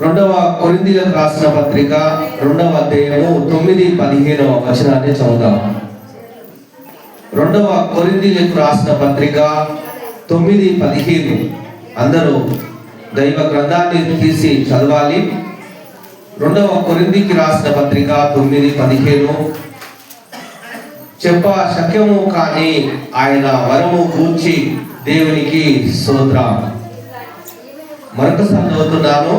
రెండవ కొరింథీయులకు రాసిన పత్రిక 2వ అధ్యాయము 9-15 వచనాన్ని చదువుదాం. 2వ కొరింథీయులకు రాసిన పత్రిక 9-15. అందరూ దైవ గ్రంథాన్ని తీసి చదవాలి. 2వ కొరింథీకి రాసిన పత్రిక 9-15. చెప్ప శక్యము కానీ ఆయన వరము గూర్చి దేవునికి స్తోత్రం. మరొకసారి చదువుతున్నాను.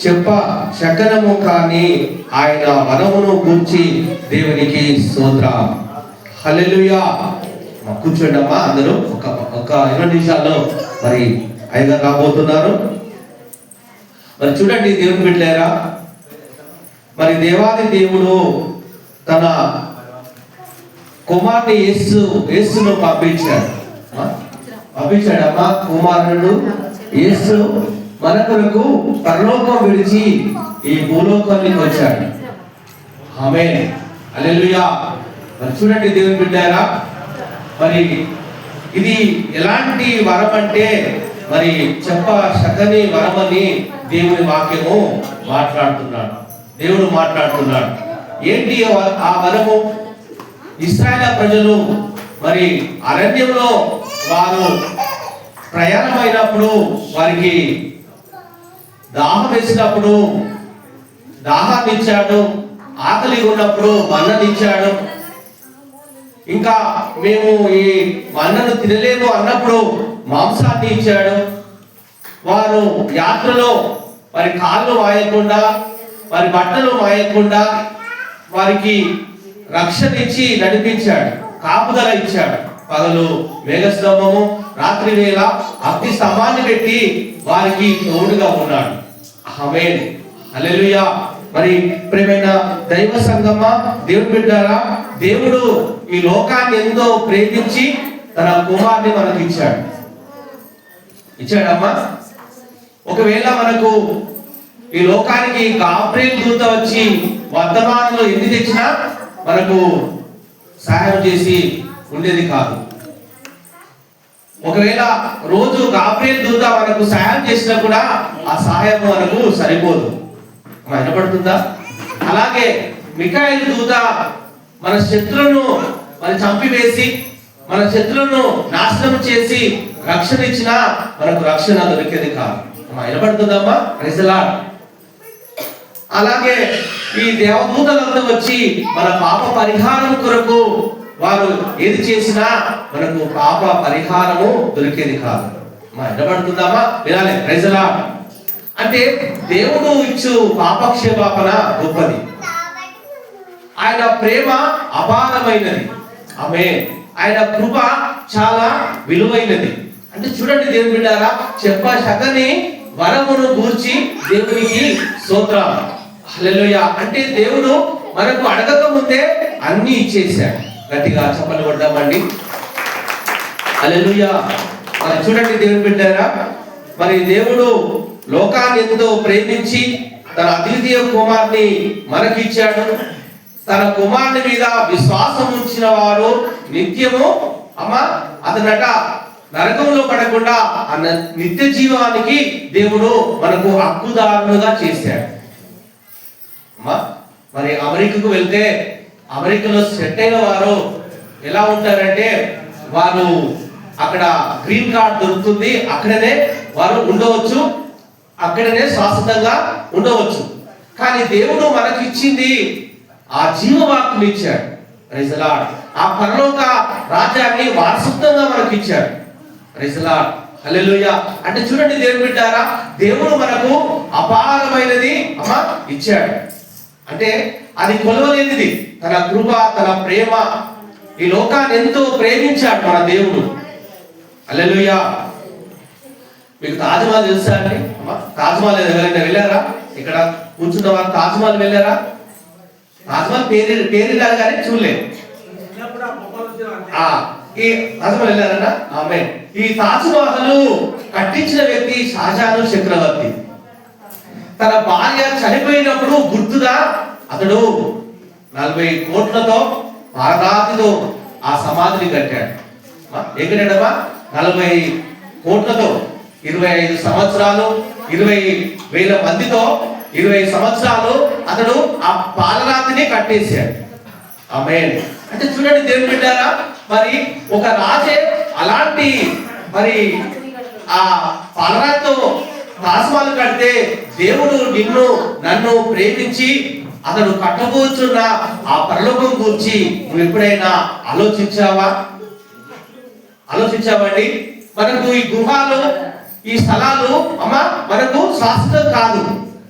చెప్ప శకనము కానీ ఆయన వరమును గూర్చి దేవునికి స్తోత్రం. హల్లెలూయా. కూర్చోండి అమ్మా అందరూ. ఒక 20 నిమిషాల్లో మరి అయ్యగారు రాబోతున్నారు. మరి చూడండి దేవుని బిడ్డలారా, మరి దేవాది దేవుడు తన కుమారుని యేసును పంపించాడమ్మా. కుమారుడు యేసు మన కొరకు పరలోకం విడిచి ఈ భూలోకానికి వచ్చాడు. ఆమేన్, హల్లెలూయా. మరి చూడండి దేవుని బిడ్డారా, మరి ఇది ఎలాంటి వరం అంటే మరి చెప్ప శకని వరమని దేవుని వాక్యము మాట్లాడుతున్నాడు. దేవుడు మాట్లాడుతున్నాడు. ఏంటి ఆ వరము? ఇశ్రాయేలు ప్రజలు మరి అరణ్యంలో వారు ప్రయాణమైనప్పుడు వారికి దాహం వేసినప్పుడు దాహాన్ని ఇచ్చాడు, ఆకలి ఉన్నప్పుడు మన్నని ఇచ్చాడు. ఇంకా మేము ఈ మన్నను తినలేము అన్నప్పుడు మాంసాన్ని ఇచ్చాడు. వారు యాత్రలో వారి కాళ్ళు వాయకుండా వారి బట్టలు వాయకుండా వారికి రక్షణ ఇచ్చి నడిపించాడు, కాపుదల ఇచ్చాడు. పగలు మేఘస్తంభము, రాత్రి వేళ అగ్ని స్తంభాన్ని పెట్టి వారికి తోడుగా ఉన్నాడు. ఆమేన్, హల్లెలూయా. మరి ప్రియమైన దైవ సంగమా, దేవుని బిడ్డారా, దేవుడు ఈ లోకాన్ని ఎంతో ప్రేమించి తన కుమారుని మనకు ఇచ్చాడమ్మా. ఒకవేళ మనకు ఈ లోకానికి గాబ్రియల్ దూత వచ్చి వర్తమానంలో ఎన్ని తెచ్చినా మనకు సహాయం చేసి ఉండేది కాదు. ఒకవేళ రోజు గాబ్రియల్ దూత మనకు సహాయం చేసినా కూడా ఆ సహాయం మనకు సరిపోదు. వినపడుతుందా? అలాగే మిఖాయేలు దూత మన శత్రువును చంపివేసి మన శత్రువును నాశనం చేసి రక్షణ ఇచ్చినా మనకు రక్షణ దొరికేది కాదు. వినపడుతుందమ్మా? Praise the Lord. అలాగే ఈ దేవదూతలంతా వచ్చి మన పాప పరిహారం కొరకు వారు ఏది చేసినా మనకు పాప పరిహారము దొరికేది కాదు. వినపడుతుందామా? వినాలి. Praise the Lord. అంటే దేవుడు ఇచ్చు పాపక్షేపాపన గొప్పది. ఆయన ప్రేమ అపారమైనది. ఆమేన్. ఆయన కృప చాలా విలువైనది. అంటే చూడండి దేవుని బిడ్డారా, చెప్ప శకని వరమును గూర్చి దేవునికి స్తోత్రం. హల్లెలూయా. అంటే దేవుడు మనకు అడగక ముందే అన్ని ఇచ్చేసాడు. గట్టిగా చప్పట్లు కొడదామండి. హల్లెలూయా. మరి చూడండి దేవుని బిడ్డారా, మరి దేవుడు లోకాన్ని ఎంతో ప్రేమించి తన అద్వితీయ కుమారుని మనకిచ్చాడు. తన కుమారుని మీద విశ్వాసం ఉంచిన వారు నిత్యము అతనట నరకంలో పడకుండా అన్న నిత్య జీవానికి దేవుడు మనకు హక్కుదారులుగా చేశాడు. మరి అమెరికాకు వెళ్తే అమెరికాలో సెట్ అయిన వారు ఎలా ఉంటారంటే వారు అక్కడ గ్రీన్ కార్డ్ దొరుకుతుంది, అక్కడనే వారు ఉండవచ్చు, అక్కడనే శాశ్వతంగా ఉండవచ్చు. కానీ దేవుడు మనకి ఇచ్చింది ఆ జీవవాక్కుని ఇచ్చాడు. Praise the Lord. ఆ పరలోక రాజ్యాన్ని వారసత్వంగా మనకి ఇచ్చాడు. Praise the Lord. హల్లెలూయా. అంటే చూడండి దేవుని బిడ్డారా, దేవుడు మనకు అపారమైనది ఇచ్చాడు. అంటే అది కొలవలేనిది. తన కృప, తన ప్రేమ, ఈ లోకాన్ని ఎంతో ప్రేమించాడు మన దేవుడు. హల్లెలూయా. మీకు తాజ్మహల్ తెలుసా అండి? తాజ్మహల్ ఎవరైనా వెళ్ళారా? ఇక్కడ కూర్చున్న వారు తాజ్మహల్ వెళ్ళారా? తాజ్మహల్ పేరు కానీ చూడలేదు. ఈ తాజ్మహల్ వెళ్ళారన్నా? ఆమేన్. ఈ తాజ్మహల్ కట్టించిన వ్యక్తి షాజహాన్ చక్రవర్తి. తన భార్య చనిపోయినప్పుడు గుర్తుగా అతడు 40 కోట్లతో పారరాతితో ఆ సమాధిని కట్టాడు. ఎక్కడమ్మా? 40 కోట్లతో 25 సంవత్సరాలు 20,000 మందితో 20 సంవత్సరాలు అతడు ఆ పాలరాతిని కట్టేశాడు. ఆమేన్. అంటే చూడండి దేవుని బిడ్డారా, మరి ఒక రాజే అలాంటి మరి ఆ పాలరాతితో తాజ్మహల్ కడితే దేవుడు నిన్ను నన్ను ప్రేమించి అతడు కట్టబోతున్న ఆ పరలోకం గురించి నువ్వు ఎప్పుడైనా ఆలోచించావండి? మనకు ఈ గృహాలు ఈ స్థలాలు మనకు శాశ్వతం కాదు.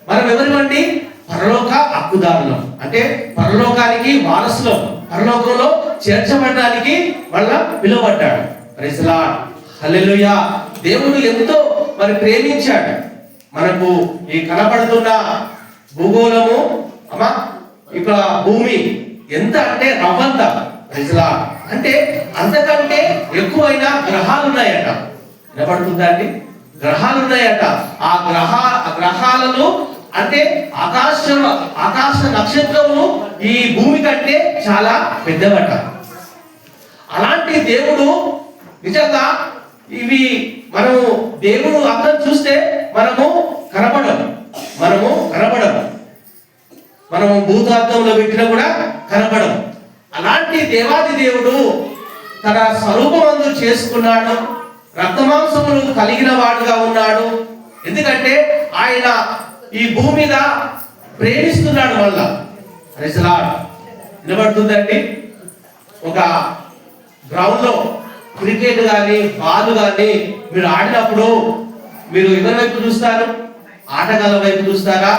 మనం ఎవరివండి? పరలోక హక్కుదారులం. అంటే పరలోకానికి వారసులం, పరలోకంలో చేర్చబడడానికి మళ్ళా పిలువబడ్డాడు. ప్రైజ్ లార్డ్, హల్లెలూయా. దేవుడు ఎంతో మరి ప్రేమించాడు. మనకు ఈ కనబడుతున్న భూగోళము ఇక్కడ భూమి ఎంత అంటే రవ్వంత. Praise Lord. అంటే అంతకంటే ఎక్కువైన గ్రహాలు ఉన్నాయట. వినపడుతుందా అండి? గ్రహాలు ఉన్నాయట. ఆ గ్రహాలను అంటే ఆకాశ నక్షత్రము ఈ భూమి కంటే చాలా పెద్దవట. అలాంటి దేవుడు నిజంగా ఇవి మనము దేవుడు అర్థం చూస్తే మనము కనబడము. మనము భూతార్థంలో పెట్టినా కూడా కనబడము. అలాంటి దేవాది దేవుడు తన స్వరూపమందు చేసుకున్నాడు. రక్తమాంసములు కలిగిన వాడుగా ఉన్నాడు. ఎందుకంటే ఆయన ఈ భూమి మీద ప్రేమిస్తున్నాడు. వల్ల ప్రైజ్ లార్డ్. వినబడుతుందండి? ఒక గ్రౌండ్ లో క్రికెట్ కానీ బాల్ కానీ మీరు ఆడినప్పుడు మీరు ఎవరి వైపు చూస్తారు? ఆటగాళ్ళ వైపు చూస్తారా?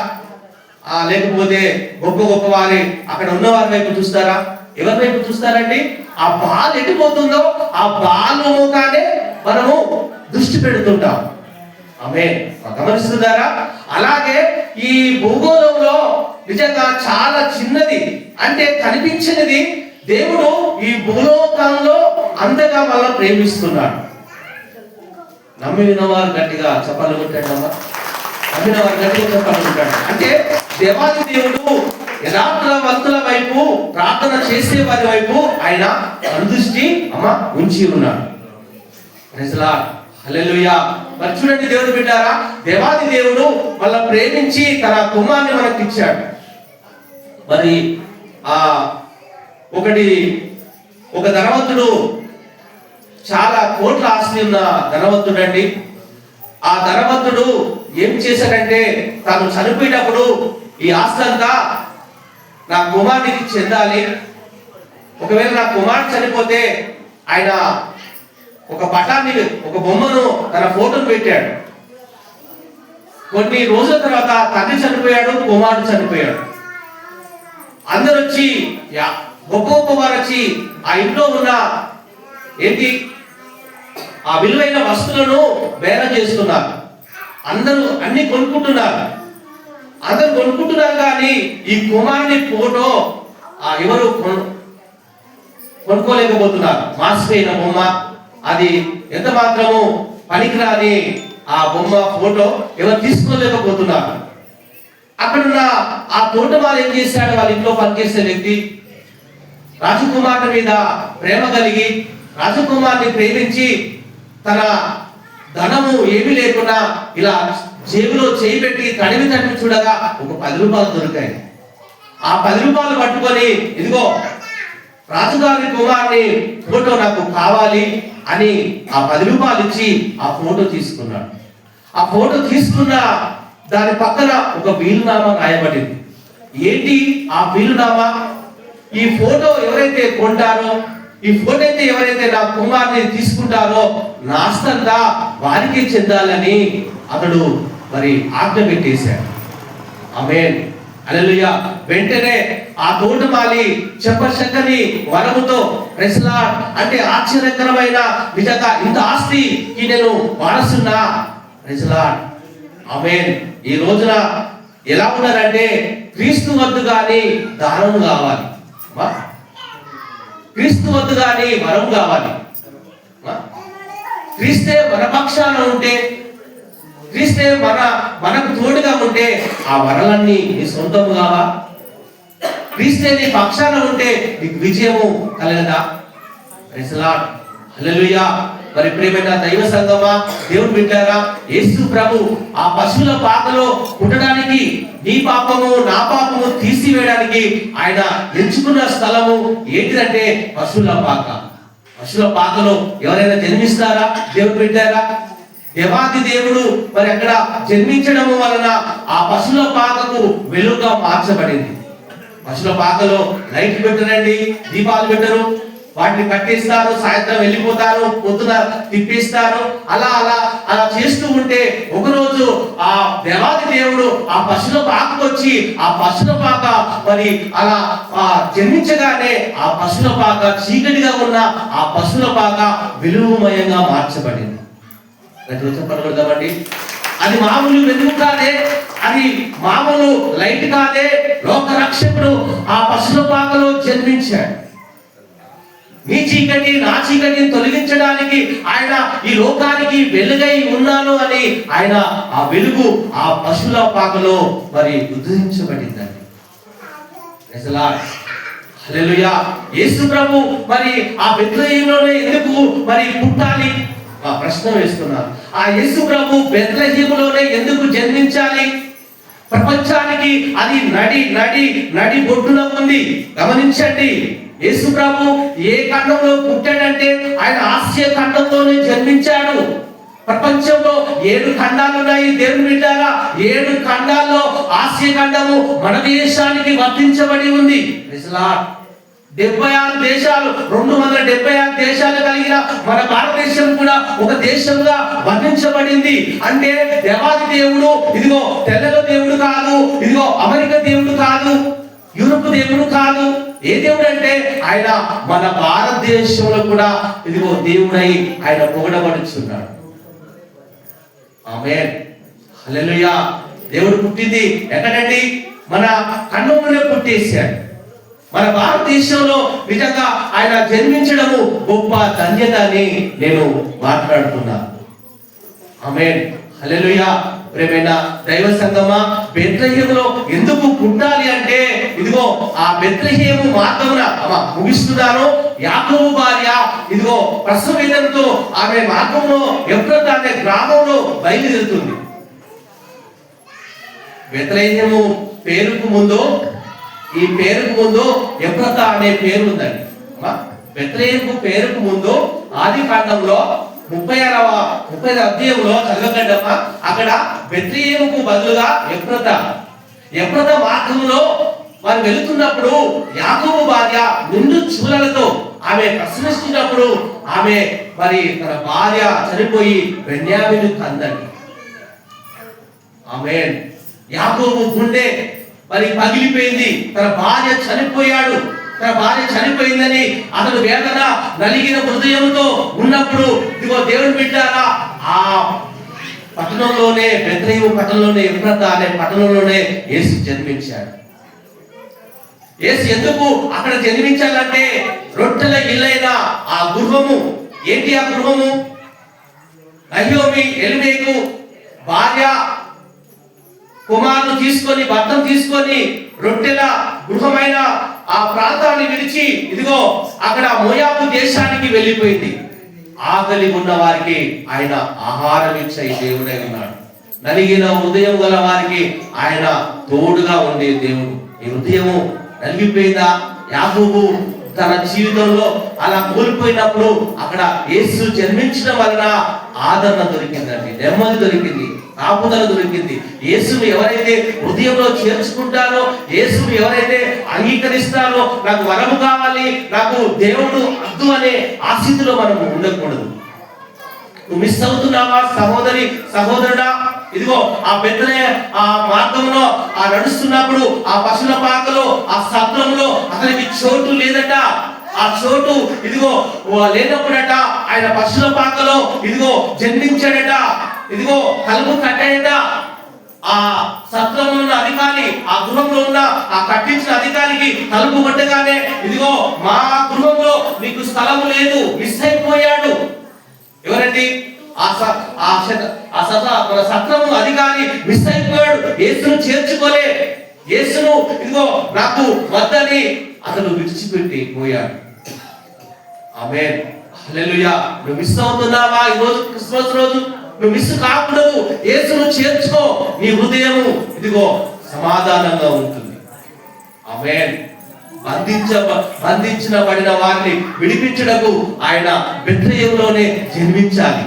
లేకపోతే గొప్ప వారి అక్కడ ఉన్న వారి వైపు చూస్తారా? ఎవరి వైపు చూస్తారండి? ఆ బాల్ ఎటుపోతుందో ఆ బాల్ ముఖానే మనము దృష్టి పెడుతుంటాం. ఆమేన్. గమనిస్తున్నారా? అలాగే ఈ భూగోళంలో నిజంగా చాలా చిన్నది అంటే కనిపించినది దేవుడు ఈ భూలోకంలో అంతగా మళ్ళా ప్రేమిస్తున్నాడు. నమ్మిన వారు గట్టిగా చప్పట్లు కొట్టాడమ్మా. నమ్మిన వారు గట్టిగా చప్పట్లు కొట్టాడు. అంటే దేవాది దేవుడు యథార్థవంతుల వైపు, ప్రార్థన చేసే వారి వైపు ఆయన దృష్టి ఉంచి ఉన్నాడు. ప్రైజ్ లార్డ్, హల్లెలూయా. మరి చూడండి దేవుడు బిడ్డారా, దేవాది దేవుడు మళ్ళా ప్రేమించి తన కుమారుని మనకి ఇచ్చాడు. మరి ఒక ధనవంతుడు, చాలా కోట్ల ఆస్తి ఉన్న ధనవంతుడు అండి. ఆ ధనవంతుడు ఏం చేశాడంటే తాను చనిపోయినప్పుడు ఈ ఆస్తి అంతా నా కుమారునికి చెందాలి. ఒకవేళ నా కుమారుడు చనిపోతే ఆయన ఒక పటాన్ని, ఒక బొమ్మను, తన ఫోటోను పెట్టాడు. కొన్ని రోజుల తర్వాత తండ్రి చనిపోయాడు, కుమారుడు చనిపోయాడు. అందరూ వచ్చి గొప్ప వారు వచ్చి ఆ ఇంట్లో ఉన్న ఏంటి ఆ విలువైన వస్తువులను బేరం చేస్తున్నారు. అందరూ అన్ని కొనుక్కుంటున్నారు. కానీ ఈ కుమారుని ఫోటో ఎవరు కొనుక్కోలేకపోతున్నారు. మాసిపోయిన బొమ్మ, అది ఎంత మాత్రము పనికిరాని ఆ బొమ్మ ఫోటో ఎవరు తీసుకోలేకపోతున్నారు. అక్కడున్న ఆ తోటమాలు ఏం చేశాడు? వాళ్ళ ఇంట్లో పనిచేసే వ్యక్తి రాజకుమారుని మీద ప్రేమ కలిగి రాజకుమారుని ప్రేమించి తన ధనము ఏమీ లేకుండా ఇలా జేబులో చేయి పెట్టి తడివి తడివి చూడగా ఒక 10 రూపాయలు దొరికాయి. ఆ 10 రూపాయలు పట్టుకొని, ఇదిగో రాజుగారి కుమారుని ఫోటో నాకు కావాలి అని ఆ 10 రూపాయలు ఇచ్చి ఆ ఫోటో తీసుకున్నాడు. ఆ ఫోటో తీసుకున్న దాని పక్కన ఒక వీలునామా రాయబడింది. ఏంటి ఆ వీలునామా? ఈ ఫోటో ఎవరైతే కొంటారో, ఈ ఫోటో అయితే ఎవరైతే నా కుమారుని తీసుకుంటారో నా ఆస్తంతా వారికి చెందాలని అతడు మరి ఆజ్ఞ పెట్టేశాడు. ఆమేన్, హల్లెలూయా. వెంటనే ఆ తోటమాలి చెప్పని వరముతో, ప్రైజ్ లార్డ్, అంటే ఆశ్చర్యకరమైన నిజంగా ఇంత ఆస్తికి నేను వారసున్నా. ప్రైజ్ లార్డ్, ఆమేన్. ఈ రోజున ఎలా ఉన్నారంటే క్రీస్తు వద్దు కానీ దానం కావాలి, క్రీస్తు వద్దు కానీ వరం కావాలి. క్రీస్తే మన పక్షాన ఉంటే, క్రీస్తే మనకు తోడుగా ఉంటే ఆ వరాలన్నీ నీ సొంతం కావా? క్రీస్తే నీ పక్షాన ఉంటే నీకు విజయము కలగదా? ప్రైజ్ లార్డ్, హల్లెలూయా. మరి ప్రియమైన దైవ సంగమా, దేవుడు బిడ్డారా, యేసు ప్రభు ఆ పశువుల పాకలో పుట్టడానికి, నీ పాపము నా పాపము తీసివేయడానికి ఆయన ఎంచుకున్న స్థలము ఏంటిదంటే పశువుల పాక. పశువుల పాకలో ఎవరైనా జన్మిస్తారా? దేవుడు బిడ్డారా, దేవాది దేవుడు మరి అక్కడ జన్మించడం వలన ఆ పశువుల పాకకు వెలుగుగా మార్చబడింది. పశువుల పాకలో లైట్ పెట్టరండి, దీపాలు పెట్టరు, వాటిని కట్టేస్తారు, సాయంత్రం వెళ్ళిపోతారు, పొద్దున తిప్పిస్తారు. అలా అలా అలా చేస్తూ ఉంటే ఒకరోజు ఆ దేవాది దేవుడు ఆ పశువుల పాకకు వచ్చి ఆ పశువుల పాక మరి అలా జన్మించగానే ఆ పశువుల పాక చీకటిగా ఉన్న ఆ పశువుల పాక వెలుగుమయంగా మార్చబడింది. పడగొడదామండి. అది మామూలు వెలుగు కాదే, అది మామూలు లైట్ కాదే. లోక రక్షకుడు ఆ పశువుల పాకలో జన్మించాడు. నీ చీకటి నా చీకటిని తొలగించడానికి ఆయన ఈ లోకానికి వెలుగై ఉన్నాను అని ఆయన ఆ వెలుగు ఆ పశువుల పాకలో మరి ఉదయించబడిందండి. హల్లెలూయా. యేసు ప్రభు మరి ఆ బెత్లెహేములోనే ఎందుకు మరి పుట్టాలి? ప్రశ్న వేస్తున్నారు. ఆ యేసు ప్రభు బెత్లెహేములోనే ఎందుకు జన్మించాలి? ప్రపంచానికి అది నడి బొడ్డున ఉంది. గమనించండి, యేసు ప్రభు ఏ ఖండంలో పుట్టాడంటే ఆయన ఆసియా ఖండంలోనే జన్మించాడు. ప్రపంచంలో 7 ఖండాలు ఉన్నాయి. దేవుని బిడ్డలారా, 7 ఖండాల్లో ఆసియా ఖండము మన దేశానికి వర్తించబడి ఉంది. 76 దేశాలు, 276 దేశాలు కలిగిన మన భారతదేశం కూడా ఒక దేశంగా వర్ణించబడింది. అంటే దేవాది దేవుడు ఇదిగో తెల్లల దేవుడు కాదు, ఇదిగో అమెరికా దేవుడు కాదు, యూరోప్ దేవుడు కాదు. ఏ దేవుడు అంటే ఆయన మన భారతదేశంలో కూడా ఇదిగో దేవుడై ఆయన పొగడబడుచున్నాడు. ఆమేన్, హల్లెలూయా. దేవుడు పుట్టింది ఎక్కడండి? మన ఖండంలోనే పుట్టేశాడు. మన భారతదేశంలో నిజంగా ఆయన జన్మించడము గొప్ప ధన్యత అని నేను మాట్లాడుతున్నా. ఆమేన్, హల్లెలూయా. ప్రియమైన దైవ సంగమా, బెత్లెహేములో ఎందుకు పుట్టాలి అంటే ఇదిగో ఆ బెత్లెహేము మార్గమున ముగిస్తున్నాను. యాకోబు భార్య ఇదిగో ప్రసవ వేదనతో ఆమె మార్గంలో ఎఫ్రాతా అనే గ్రామంలో బయలుదేరుతుంది. బెత్లెహేము పేరుకు ముందు, ఈ పేరుకు ముందు ఎఫ్రాతా అనే పేరు ఉందండి. బెత్లెహేము పేరుకు ముందు ఆది కాండంలో 30వ అధ్యాయంలో చదవగలమా? అక్కడ బెత్లెహేముకు బదులుగా ఎఫ్రాతా మార్గంలో వారు వెళుతున్నప్పుడు యాకోబు భార్య నిండు చూలలతో ఆమె ప్రశ్నిస్తున్నప్పుడు ఆమె మరి తన భార్య చనిపోయి బెన్యామీను కందండి. ఆమేన్. యాకోబు గుండె మరి పగిలిపోయింది. తన భార్య చనిపోయాడు, తన భార్య చనిపోయిందని అతను వేదన నలిగిన హృదయంతో ఉన్నప్పుడు ఇదిగో దేవుని బిడ్డారా, ఆ పట్టణంలోనే బెత్లెహేము పట్టణంలోనే ఎఫ్రాతా అనే పట్టణంలోనే యేసు జన్మించాడు. యేసు ఎందుకు అక్కడ జన్మించాలంటే రొట్టెల ఇల్లైన ఆ గృహము ఏంటి? ఆ గృహము నయోమి ఎలిమేకు భార్య కుమారుడు తీసుకొని భర్తం తీసుకొని రొట్టెల గృహమైన ఆ ప్రాంతాన్ని విడిచి ఇదిగో అక్కడ మోయాబు దేశానికి వెళ్ళిపోయింది. ఆకలి ఉన్న వారికి ఆయన ఆహారం ఇచ్చే దేవుడై ఉన్నాడు. నలిగిన హృదయం గల వారికి ఆయన తోడుగా ఉండే దేవుడు. ఈ హృదయము నలిగిపోయిందా? యాకోబు తన జీవితంలో అలా కోల్పోయినప్పుడు అక్కడ యేసు జన్మించడం వలన ఆదరణ దొరికిందండి, నెమ్మది దొరికింది, కాపుదల దొరికింది. యేసును ఎవరైతే హృదయంలో చేర్చుకుంటారో, యేసును ఎవరైతే అంగీకరిస్తారో, నాకు వరము కావాలి, నాకు దేవుడు అద్దు అనే ఆశితిలో మనం ఉండకూడదు. నువ్వు మిస్ అవుతున్నావా సహోదరి సహోదరుడా? ఇదిగో ఆ బెత్లెహేము ఆ మార్గంలో ఆ నడుస్తున్నప్పుడు ఆ పశువుల పాకలో ఆ సత్రంలో అతనికి చోటు లేదట. ఆ చోటు ఇదిగో లేనప్పుడట ఆయన పశువుల పాకలో ఇదిగో జన్మించాడట. ఇదిగో కలుపు కట్టాడట. ఆ సత్రంలో ఉన్న అధికారి, ఆ గృహంలో ఉన్న ఆ కట్టించిన అధికారికి తలుపు కొట్టగానే ఇదిగో మా గృహంలో నీకు స్థలము లేదు, మిస్ అయిపోయాడు. ఎవరండి? మన సత్రము అధికారి మిస్ అయిపోయాడు. యేసును చేర్చుకోలే, యేసును ఇదిగో నాకు వద్దని అతను విడిచిపెట్టి పోయాడు. ఆమేన్, హల్లెలూయా. నువ్వు మిస్ అవుతున్నావా? ఈ రోజు క్రిస్మస్ రోజు నువ్వు మిస్ కాకూడదు. యేసును చేర్చుకో. నీ హృదయము ఇదిగో సమాధానంగా ఉంటుంది. ఆమేన్. బంధించబడిన వారిని విడిపించుటకు ఆయన బెత్లెహేములోనే జన్మించాలి.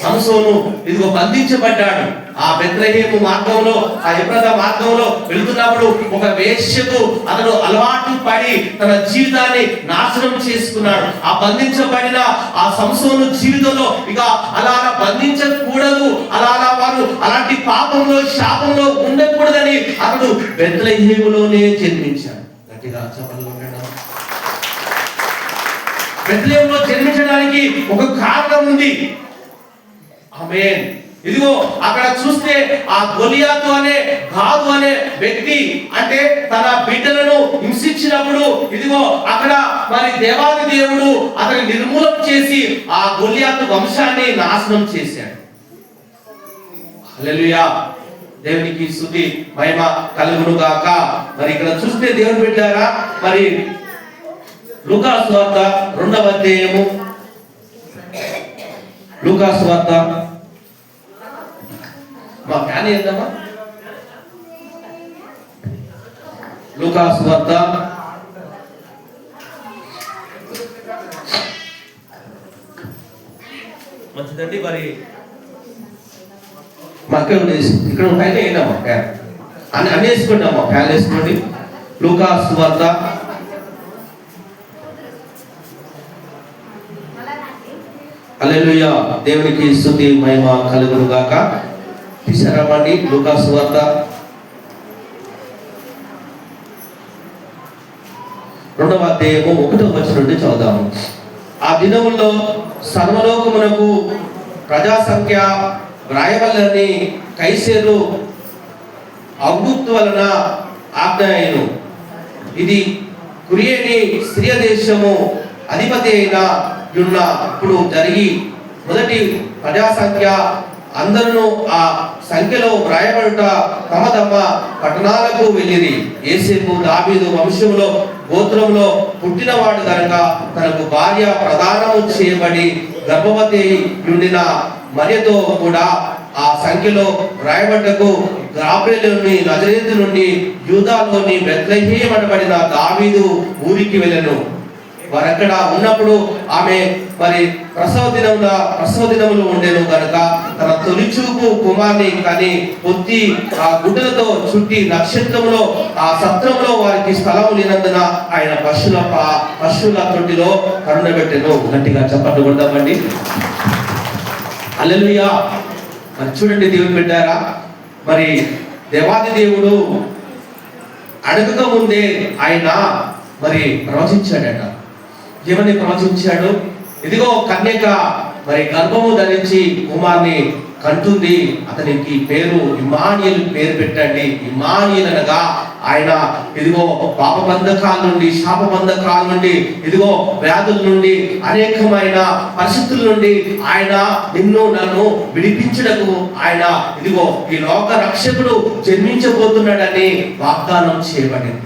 సంసోను ఇదిగో బంధించబడ్డాడు. ఆ బెత్లెహేము మార్గంలో, ఆ ఎఫ్రాతా మార్గంలో వెళుతున్నప్పుడు ఒక వేశ్యకు అతడు అలవాటు పడి తన జీవితాన్ని నాశనం చేసుకున్నాడు. ఆ బంధించబడిన ఆ సంసోను జీవితంలో ఇక అలా బంధించకూడదు, అలా వారు అలాంటి పాపంలో శాపంలో ఉండకూడదని అతడు బెత్లెహేములోనే జన్మించాడు. గట్టిగా చెప్పండి. బెత్లెహేములో జన్మించడానికి ఒక కారణం ఉంది. ఆమేన్. ఇదిగో అక్కడ చూస్తే ఆ గొలియాతు అనే గాదు అనే వ్యక్తి అంటే తన బిడ్డలను హింసించినప్పుడు ఇదిగో అక్కడ మరి దేవాది దేవుడు అతని నిర్మూలన చేసి ఆ గొలియాతు వంశాన్ని నాశనం చేశాడు. హల్లెలూయా. దేవునికి స్తుతి మహిమ కలుగును గాక. మరి ఇక్కడ చూస్తే దేవుని బిడ్డలారా, మరి లూకా సువార్త 2వ అధ్యాయము, లూకా సువార్త మా ఫ్యాన్ ఏందమ్మా? లూకా సువార్త మంచిదండి. మరి మా ఇక్కడ పైన ఏందమ్మా ఫ్యాన్ అని వేసుకోండి అమ్మా, ఫ్యాన్ వేసుకోండి. లూకా సువార్త హల్లెలూయా. దేవునికి స్తుతి మహిమ కలుగును గాక. తీసారామండి లూకా సువార్త 2వ అధ్యాయము 1వ వచనం నుండి చదువుదాము. ఆ దినముల్లో సర్వలోకమునకు ప్రజా సంఖ్య వ్రాయవల్లని కైసరు ఔగుప్తు వలన ఆజ్ఞ అయ్యెను. ఇది కురియని సిరియా దేశము అధిపతి అయిన ఇప్పుడు జరిగి మొదటి ప్రజా సంఖ్య అందరూ ఆ సంఖ్యలో వ్రాయబడుట తమ తమ పట్టణాలకు వెళ్ళిరి. యేసేపు దావీదు వంశములో గోత్రంలో పుట్టినవాడు కనుక తనకు భార్య ప్రదానము చేయబడి గర్భవతి ఉండిన మరియతో కూడా ఆ సంఖ్యలో వ్రాయబడ్డకు గాబ్రియేలుని నజరేతు నుండి యూదాలోని బెత్లెహేము అనబడిన దావీదు ఊరికి వెళ్ళెను. వారక్కడ ఉన్నప్పుడు ఆమె మరి ప్రసవ దినములు ఉండేను కనుక తన తొలిచూపు కుమార్ని కని పొత్తి ఆ గుడ్డలతో చుట్టి నక్షత్రంలో ఆ సత్రంలో వారికి స్థలం లేనందున ఆయన పశువుల తొట్టిలో కరుణబెట్టెను. గట్టిగా చప్పట్లు కొడదామండి. హల్లెలూయా. మరి చూడండి దేవుని బిడ్డారా, మరి దేవాది దేవుడు అడగక ముందే ఆయన మరి ప్రవచించాడట. ఏమని ప్రవచించాడు? ఇదిగో కన్యక మరి గర్భము ధరించి కుమార్ని కంటుంది, అతనికి పేరు ఇమ్మానుయేలు పేరు పెట్టండి. ఇమ్మానుయేలు అనగా ఆయన ఇదిగో పాప బంధకాల నుండి, శాప బంధకాల నుండి, ఇదిగో వ్యాధుల నుండి, అనేకమైన పరిస్థితుల నుండి ఆయన నిన్ను నన్ను విడిపించడకు ఆయన ఇదిగో ఈ లోక రక్షకుడు జన్మించబోతున్నాడని వాగ్దానం చేయబడింది.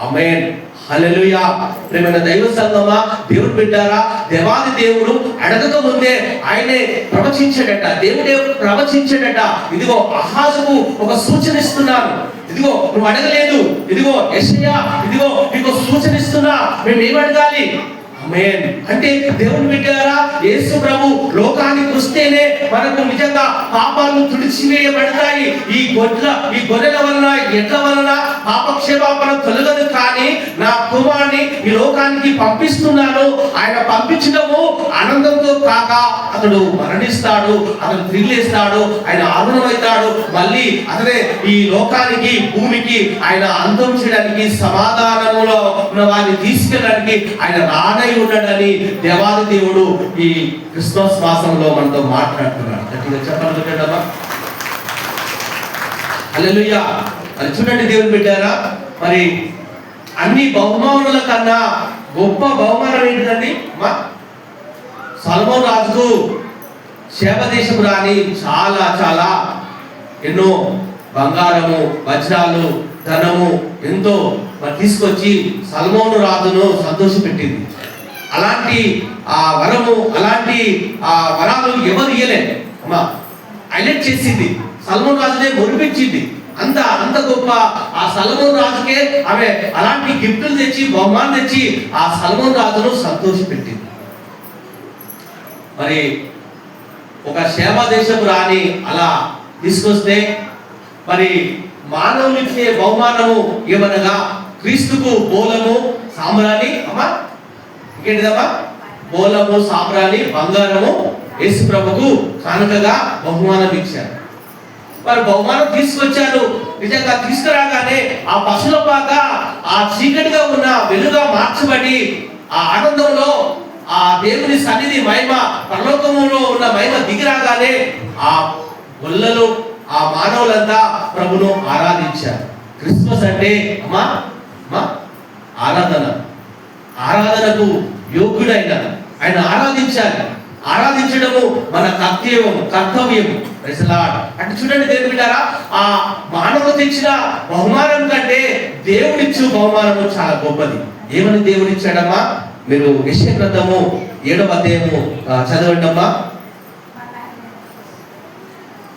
ఆమేన్. హల్లెలూయా. ప్రియమైన దైవ సంగమా, దేవుడు బిడ్డారా, దేవాది దేవుడు అడగక ముందే ఆయనే ప్రవచించాడట. దేవుడే ప్రవచించాడట. ఇదిగో అహాజుకు ఒక సూచన ఇస్తున్నాను. ఇదిగో నువ్వు అడగలేదు, ఇదిగో యెషయా ఇదిగో నీకు సూచన ఇస్తున్నా, మేము ఏం అడగాలి? ఆమేన్. అంటే దేవుని బిడ్డలారా, యేసు ప్రభు లోకానికి వస్తేనే మనకు నిజంగా పాపాలు తుడిచివేయబడతాయి. ఈ గొర్రెల వలన, ఎడ్ల వలన పాపక్షేమాపణ తొలగదు. కానీ నా కుమారుని ఈ లోకానికి పంపిస్తున్నాను. ఆయన పంపించడము ఆనందంతో కాక అతడు మరణిస్తాడు, అతడు తిరిగిలేస్తాడు, ఆయన ఆరుణమవుతాడు. మళ్ళీ అతనే ఈ లోకానికి, భూమికి ఆయన అంతం చేయడానికి, సమాధానములో ఉన్న వారిని తీసుకెళ్ళడానికి ఆయన రానై ఉన్నాడని దేవాది దేవుడు ఈ క్రిస్మస్ మాసంలో మనతో మాట్లాడుతున్నాడు. గట్టిగా చెప్పాలనుకుంటామా? హల్లెలూయా. అది చూడండి దేవుని బిడ్డారా, మరి అన్ని బహుమానుల కన్నా గొప్ప బహుమానం ఏంటిదండి? సొలొమోను రాజుకు శేబదేశపు రాణి చాలా చాలా ఎన్నో బంగారము, వజ్రాలు, ధనము ఎంతో తీసుకొచ్చి సొలొమోను రాజును సంతోషపెట్టింది. అలాంటి ఆ వరము అలాంటి ఆ వరాలు ఎవరు ఇయ్యలేదు అమ్మా. హైలైట్ చేసింది సల్మాన్ రాజునే మురిపించింది. అంత గొప్ప ఆ సల్మాన్ రాజుకే ఆమె అలాంటి గిఫ్టులు తెచ్చి బహుమానం తెచ్చి ఆ సల్మాన్ రాజును సంతోషపెట్టింది. మరి ఒక సేవా దేశపు రాణి అలా తీసుకొస్తే మరి మానవులు ఇచ్చే బహుమానము ఏమనగా క్రీస్తుకు బోలము సాంబ్రాణి అమ్మా, ఇంకేంటిదమ్మా, బోలము సాంబ్రాణి బంగారము యేసు ప్రభుకు కానుకగా బహుమానం ఇచ్చారు. మరి బహుమానం తీసుకొచ్చారు. నిజంగా తీసుకురాగానే ఆ పశుల పాక ఆ చీకటిగా ఉన్న వెలుగా మార్చబడి ఆ ఆనందంలో ఆ దేవుని సన్నిధి మహిమ పరలోకములో ఉన్న మహిమ దిగిరాగానే ఆ గొల్లలు ఆ మానవులంతా ప్రభును ఆరాధించారు. క్రిస్మస్ అంటే అమ్మా ఆరాధనకు యోగ్యుడైన ఆయన ఆరాధించాలి. ఆరాధించడము మన కర్తవ్యం. అంటే చూడండి దేవుని బిడ్డలారా, ఆ మానవులు తెచ్చిన బహుమానం కంటే దేవుడిచ్చు బహుమానము చాలా గొప్పది. ఏమని దేవుడిచ్చాడమ్మా? మీరు యెషయా గ్రంథము 7వ అధ్యాయము చదవండి అమ్మా.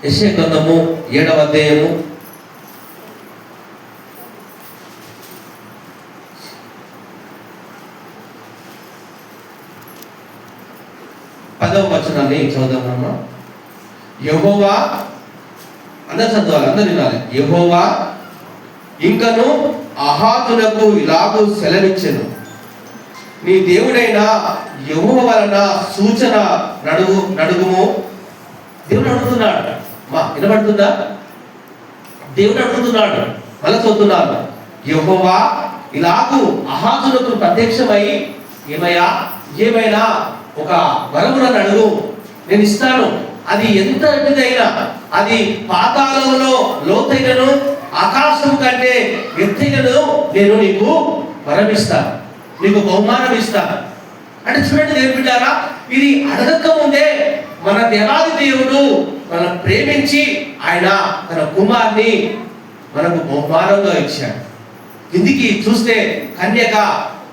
యెషయా గ్రంథము 7వ అధ్యాయము 10వ వచనాన్ని చదువుదామమ్మా. యెహోవా, అందరూ చదవాలి, అందరూ వినాలి. యెహోవా ఇంకను అహాతునకు ఇలాగూ సెలవిచ్చెను, నీ దేవుడైన యెహోవా వలన సూచన నడుగుము. దేవుడు అడుగుతున్నాడు మా, వినబడుతుందా? దేవుడు అడుగుతున్నాడు. మళ్ళా చదువుతున్నాడు. యెహోవా ఇలాగూ అహాతునకు ప్రత్యక్షమై ఏమైనా ఒక వరమున అడుగు, నేను ఇస్తాను. అది ఎంతటిదైనా, అది పాతాళంలో లోతైనను ఆకాశం కంటే ఎత్తైనను నేను నీకు వరమిస్తాను, నీకు బహుమానం ఇస్తాను. అంటే చూడండి దేవుని బిడ్డలారా, ఇది అడగక ముందే మన దేవాది దేవుడు మనం ప్రేమించి ఆయన తన కుమార్ని మనకు బహుమానంగా ఇచ్చాడు. కిందికి చూస్తే కన్యక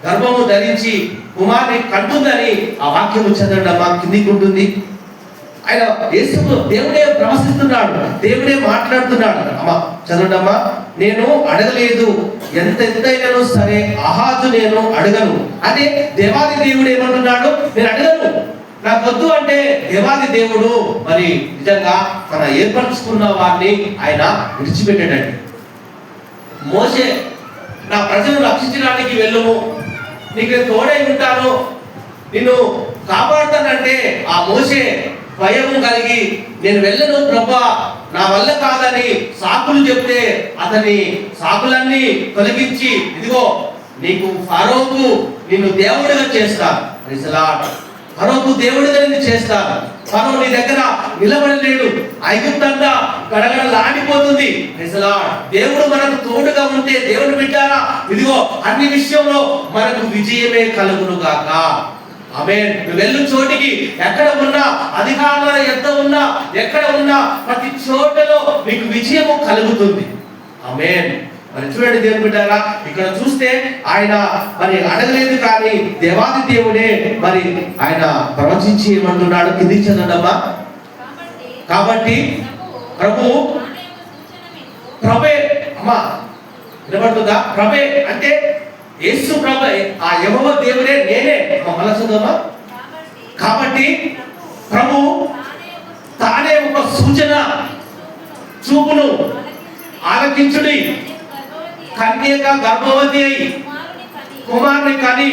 గర్భము ధరించి కుమార్ని కంటుందని ఆ వాక్యము చదవండి అమ్మా. కిందికి ఉంటుంది. ఆయన యేసు దేవుడే ప్రవశిస్తున్నాడు, దేవుడే మాట్లాడుతున్నాడు అమ్మా. చదవండి అమ్మా. నేను అడగలేదు, ఎంతైనాను సరే అహాజు నేను అడగను. అంటే దేవాది దేవుడు ఏమంటున్నాడు? నేను అడగను, నాకు వద్దు అంటే దేవాది దేవుడు మరి నిజంగా మన ఏర్పరచుకున్న వారిని ఆయన విడిచిపెట్టాడండి. మోషే, నా ప్రజలను రక్షించడానికి వెళ్ళుము, నీకు తోడై ఉంటాను, నిన్ను కాపాడుతానంటే ఆ మోషే భయం కలిగి నేను వెళ్ళను ప్రభా, నా వల్ల కాదని సాకులు చెప్తే అతని సాకులన్నీ తొలగించి ఇదిగో నీకు ఫరోకు నిన్ను దేవుడిగా చేస్తాను, ఫరోకు దేవుడిగా నిన్ను చేస్తాను, ఫరో నీ దగ్గర నిలబడలేడు, ఐగుప్తంతా గడగడలాడిపోతుంది. దేవుడు మనకు తోడుగా ఉంటే దేవుడు బిడ్డారా, ఇదిగో అన్ని విషయంలో మనకు విజయమే కలుగును గాక. ఆమేన్. నువ్వు వెళ్ళు చోటికి, ఎక్కడ ఉన్నా, అధికారుల ఎంత ఉన్నా, ఎక్కడ ఉన్నా, ప్రతి చోటలో నీకు విజయము కలుగుతుంది. ఆమేన్. మరి చూడండి దేవుని బిడ్డారా, ఇక్కడ చూస్తే ఆయన మరి అడగలేదు కానీ దేవాది దేవుడే మరి ఆయన ప్రవచించి ఏమంటున్నాడు? కిందికి చదవమ్మా. కాబట్టి ప్రభే అమ్మా, వినబడుతుందా? ప్రభే అంటే యేసు ప్రభే, ఆ యెహోవా దేవుడే నేనే. మళ్ళా చదవమ్మా. కాబట్టి ప్రభు తానే ఒక సూచన చూపును ఆలకించుడి, కన్యక గర్భవతి అయి కుమారుని కని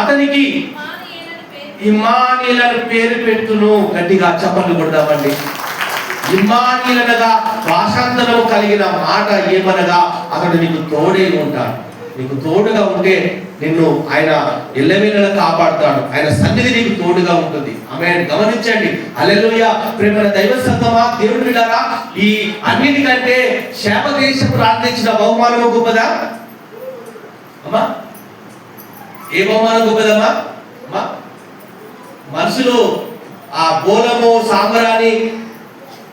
అతనికి ఇమ్మానుయేలు అని పేరు పెట్టును. గట్టిగా చప్పట్లు కొడదామండి. ఇమ్మానుయేలు అనగా భాషాంతరం కలిగిన మాట ఏమనగా అతడు నీకు తోడే ఉంటాడు. నీకు తోడుగా ఉంటే నిన్ను ఆయన ఎల్లవేళలా కాపాడుతాడు. ఆయన సన్నిధి నీకు తోడుగా ఉంటుంది. ఆమేన్. గమనించండి. హల్లెలూయా. ప్రేమైన దైవ సంగమా, దేవుని బిడ్డలారా, ఈ అన్నిటికంటే శాపదేశపు ప్రార్థించిన బహుమానము గొప్పదా అమ్మా? ఏ బహుమానం గొప్పదమ్మా? అమ్మా, మనుషులు ఆ బోలము సాంబరాని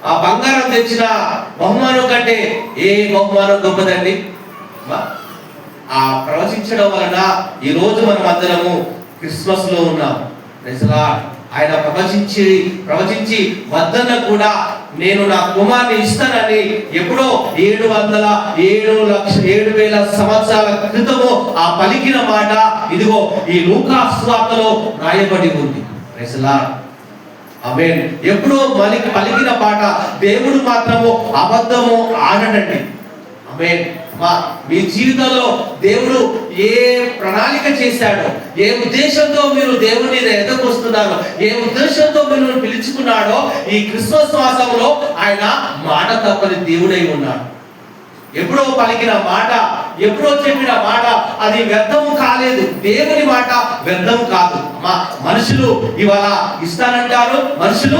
ఆ బంగారం తెచ్చిన బహుమానం కంటే ఏ బహుమానం గొప్పదండి? అమ్మా, ఆ ప్రవచించడం వలన ఈ రోజు మనం అందరము క్రిస్మస్ లో ఉన్నాం. Praise Lord. ఆయన ప్రవచించి వద్దన్న కూడా నేను నా కుమారుని ఇస్తానని ఎప్పుడో 7,000 సంవత్సరాల క్రితము ఆ పలికిన మాట ఇదిగో ఈ లూకా సువార్తలో రాయబడి ఉంది. Praise Lord. ఆమేన్. ఎప్పుడో పలికిన మాట దేవుడు మాత్రము అబద్ధము ఆడడండి. ఆమేన్. మీ జీవితంలో దేవుడు ఏ ప్రణాళిక చేశాడో, ఏ ఉద్దేశంతో మీరు దేవుని ఎద్దకు వస్తున్నారో, ఏ ఉద్దేశంతో మీరు పిలుచుకున్నాడో ఈ క్రిస్మస్ మాసంలో ఆయన మాట తప్పని దేవుడై ఉన్నాడు. ఎప్పుడో పలికిన మాట, ఎప్పుడో చెప్పిన మాట అది వ్యర్థము కాలేదు. దేవుని మాట వ్యర్థము కాదు. మనుషులు ఇవాళ ఇస్తానంటారు, మనుషులు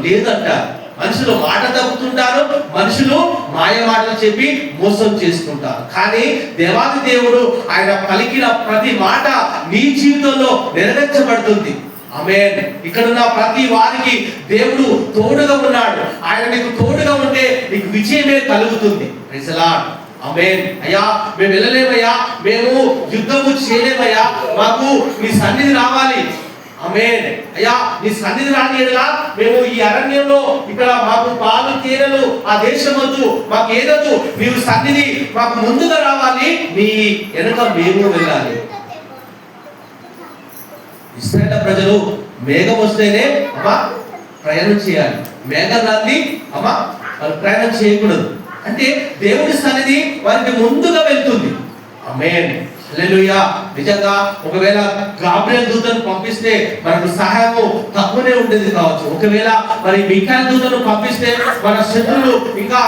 లేదంటారు. మనుషులు మాట తప్పుతుంటారు, మనుషులు మాయ మాటలు చెప్పి మోసం చేసుకుంటారు. కానీ దేవాది దేవుడు ఆయన పలికిన ప్రతి మాట నీ జీవితంలో నెరవేర్చబడుతుంది. ఆమేన్. ఇక్కడున్న ప్రతి వారికి దేవుడు తోడుగా ఉన్నాడు. ఆయన నీకు తోడుగా ఉంటే నీకు విజయమే కలుగుతుంది. Praise the Lord. ఆమేన్. అయ్యా మేము వెళ్ళలేమయ్యా, మేము యుద్ధము చేయలేమయ్యా, మాకు నీ సన్నిధి రావాలి. ఆమేన్. అయ్యా నీ సన్నిధి రాని ఎడలా మేము ఈ అరణ్యంలో ఇక్కడ మాకు పాలు తేనెలు ఆ దేశం వద్దు, మాకు ఏదొద్దు, నీవు సన్నిధి మాకు ముందుగా రావాలి, నీ వెనుక మేము వెళ్ళాలి. ఇశ్రాయేలు ప్రజలు మేఘం వస్తేనే ప్రయాణం చేయాలి. మేఘం రాంది వాళ్ళు ప్రయాణం చేయకూడదు. అంటే దేవుడి సన్నిధి వారికి ముందుగా వెళ్తుంది. ఆమేన్. హల్లెలూయా. నిజంగా ఒకవేళ గాబ్రియల్ దూతను పంపిస్తే మనకు సహాయము తక్కువనే ఉండేది కావచ్చు. ఒకవేళ మరి మిఖాయేలు దూతను పంపిస్తే మన శత్రువులు ఇంకా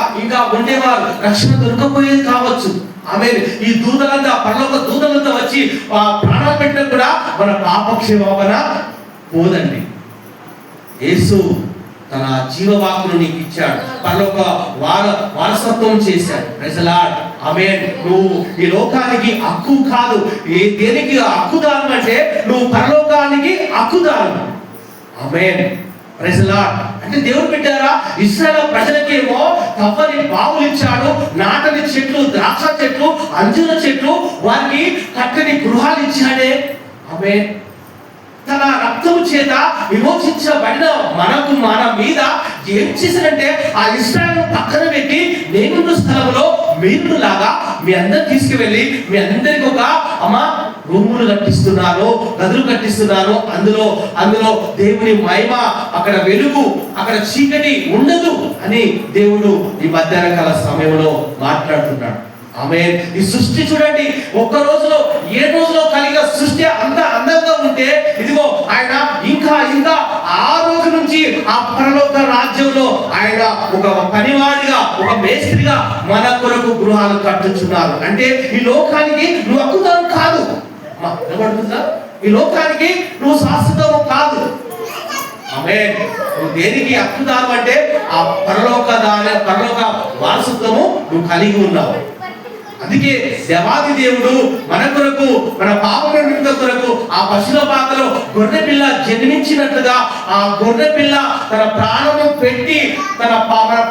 ఉండేవారు, రక్షణ దొరకపోయేది కావచ్చు. ఆమేన్. ఈ దూతలంతా పరలోక దూతలంతా వచ్చి ప్రాణాలు పెట్టినా కూడా మన పాపక్షేమన పోదండి. యేసు తన జీవవాక్కును నీకు ఇచ్చాడు, పరలోక వారసత్వం చేశాడు. Praise the Lord. ఆమేన్. నువ్వు ఈ లోకానికి హక్కు కాదు, దేనికి హక్కుదారు అంటే నువ్వు పరలోకానికి హక్కుదారు. ఆమేన్. Praise the Lord. అంటే దేవుడు పెట్టారా ఇశ్రాయేలు ప్రజలకేమో తవ్వని బావులు ఇచ్చాడు, నాటని చెట్లు, ద్రాక్ష చెట్లు, అంజూర చెట్లు, వారికి కట్టని గృహాలు ఇచ్చాడే. ఆమేన్. తన రక్తము చేత విమోచించబడిన మనకు మన మీద ఏం చేశారంటే ఆ ఇశ్రాయేలును పక్కన పెట్టి నేనున్న స్థలంలో మీరు లాగా మీ అందరు తీసుకువెళ్ళి మీ అందరికి ఒక రూములు కట్టిస్తున్నాను, గదులు కట్టిస్తున్నాను. అందులో దేవుని మహిమ, అక్కడ వెలుగు, అక్కడ చీకటి ఉండదు అని దేవుడు ఈ మధ్యాహ్న కాల సమయంలో మాట్లాడుతున్నాడు. ఆమేన్. ఈ సృష్టి చూడండి, ఒక్క రోజులో 7 రోజులో కలిగిన సృష్టి అంత అందంగా ఉంటే ఇదిగో ఆయన ఇంకా ఆ రోజు నుంచి ఆ పరలోక రాజ్యంలో ఆయన ఒక పనివాడిగా, ఒక మేస్త్రిగా మన కొరకు గృహాలు కట్టుచున్నారు. అంటే ఈ లోకానికి నువ్వు హక్కుదారు కాదు. ఈ లోకానికి నువ్వు శాశ్వతము కాదు. ఆమేన్. నువ్వు దేనికి హక్కుదారు అంటే ఆ పరలోక వారసత్వము నువ్వు కలిగి ఉన్నావు. అందుకే దేవాది దేవుడు మన కొరకు, మన పాపముల నిమిత్తం కొరకు ఆ పశుల పాకలో గొర్రె పిల్ల జన్మించినట్లుగా ఆ గొర్రె పిల్ల తన ప్రాణము పెట్టి మన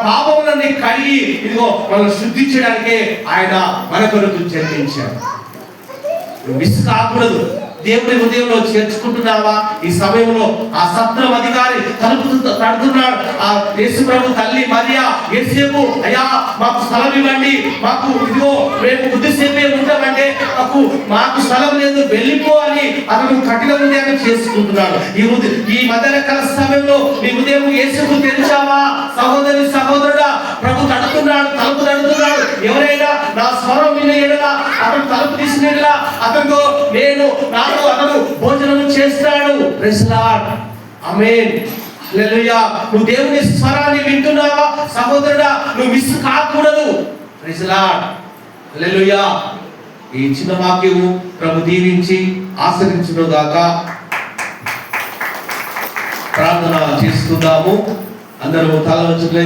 పాపములన్నీ కడిగి ఇదిగో మనం శుద్ధించడానికే ఆయన మన కొరకు జన్మించాడు. మిస్ కాకూడదు. దేవుడి హృదయంలో చేర్చుకుంటున్నావా? ఈ సమయంలో ఆ సత్రం అధికారి తడుతున్నాడు. ఆ యేసు ప్రభు తల్లి మరియా యేసేపు, అయ్యా మాకు స్థలం ఇవ్వండి, మాకు ఇదిగో మేము కొద్దిసేపే ఉంటామంటే మాకు స్థలం లేదు, వెళ్ళిపోవాలి. అతను కఠిన హృదయాన్ని చేసుకుంటున్నాడు. ఈ మధ్యాహ్న కాల సమయంలో నీ హృదయం యేసుకు తెరిచావా? సహోదరుడా, ప్రభు తడుతున్నాడు, తలుపు తడుతున్నాడు. ఎవరైనా నా స్వరం విన్న ఎడల అతను తలుపు తీసిన ఎడల అతనితో అతను భోజనం చేస్తాడు. Praise the Lord. Amen. Hallelujah. నువ్వు దేవుని స్వరాన్ని వింటున్నావా సహోదరుడా? నువ్వు మిస్ కాకూడదు. Praise the Lord. హల్లెలూయా. ఈ చిన్న వాక్యము ప్రభు దీవించి ఆశీర్వదించును గాక. ప్రార్థన చేసుకుందాము. అందరూ తల వంచుకొని